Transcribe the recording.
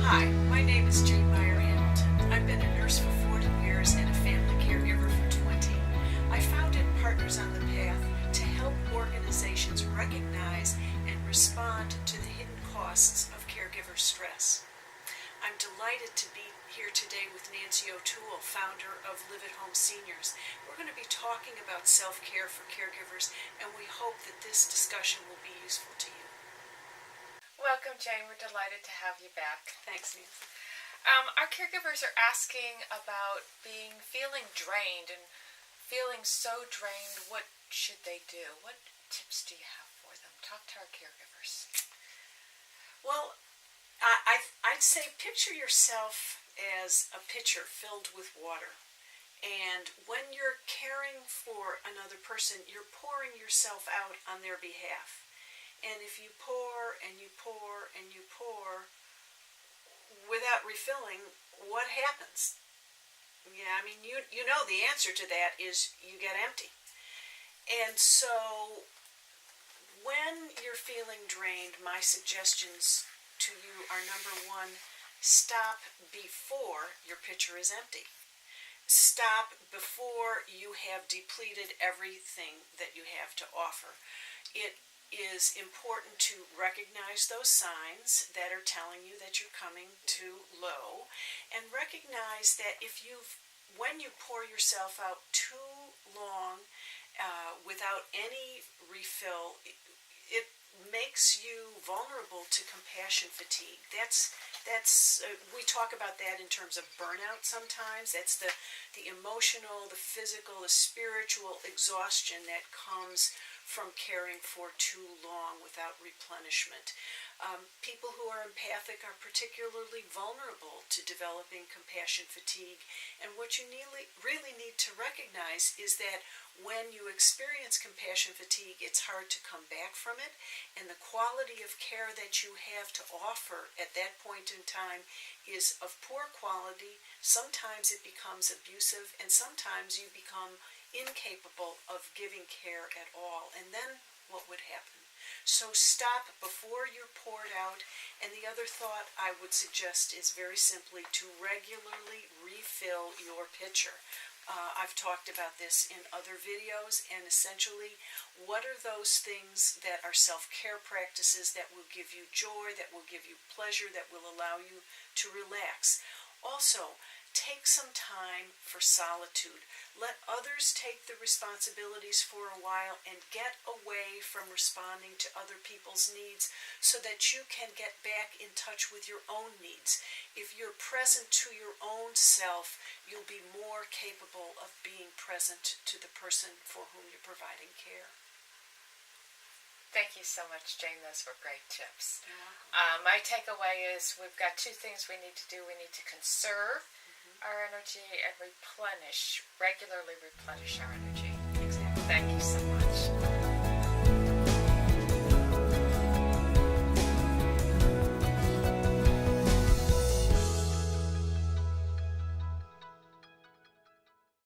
Hi, my name is Jane Meyer Hamilton. I've been a nurse for 40 years and a family caregiver for 20. I founded Partners on the Path to help organizations recognize and respond to the hidden costs of caregiver stress. I'm delighted to be here today with Nancy O'Toole, founder of Live at Home Seniors. We're going to be talking about self-care for caregivers, and we hope that this discussion will be useful to you. Welcome, Jane. We're delighted to have you back. Thanks, Nancy. Our caregivers are asking about feeling drained and feeling so drained. What should they do? What tips do you have for them? Talk to our caregivers. Well, I'd say picture yourself as a pitcher filled with water. And when you're caring for another person, you're pouring yourself out on their behalf. And if you pour and you pour and you pour without refilling, what happens? Yeah, I mean, you know the answer to that is you get empty. And so when you're feeling drained, my suggestions to you are: number one, stop before your pitcher is empty. Stop before you have depleted everything that you have to offer. It is important to recognize those signs that are telling you that you're coming too low, and recognize that when you pour yourself out too long without any refill, it makes you vulnerable to compassion fatigue. That's we talk about that in terms of burnout sometimes. That's the emotional, the physical, the spiritual exhaustion that comes from caring for too long without replenishment. People who are empathic are particularly vulnerable to developing compassion fatigue. And what you really need to recognize is that when you experience compassion fatigue, it's hard to come back from it. And the quality of care that you have to offer at that point in time is of poor quality. Sometimes it becomes abusive, and sometimes you become incapable of giving care at all. And then what would happen? So stop before you're poured out. And the other thought I would suggest is very simply to regularly refill your pitcher. I've talked about this in other videos, and essentially, what are those things that are self-care practices that will give you joy, that will give you pleasure, that will allow you to relax? Also, take some time for solitude. Let others take the responsibilities for a while and get away from responding to other people's needs so that you can get back in touch with your own needs. If you're present to your own self, you'll be more capable of being present to the person for whom you're providing care. Thank you so much, Jane. Those were great tips. My takeaway is we've got two things we need to do. We need to conserve our energy and regularly replenish our energy. Exactly. Thank you so much.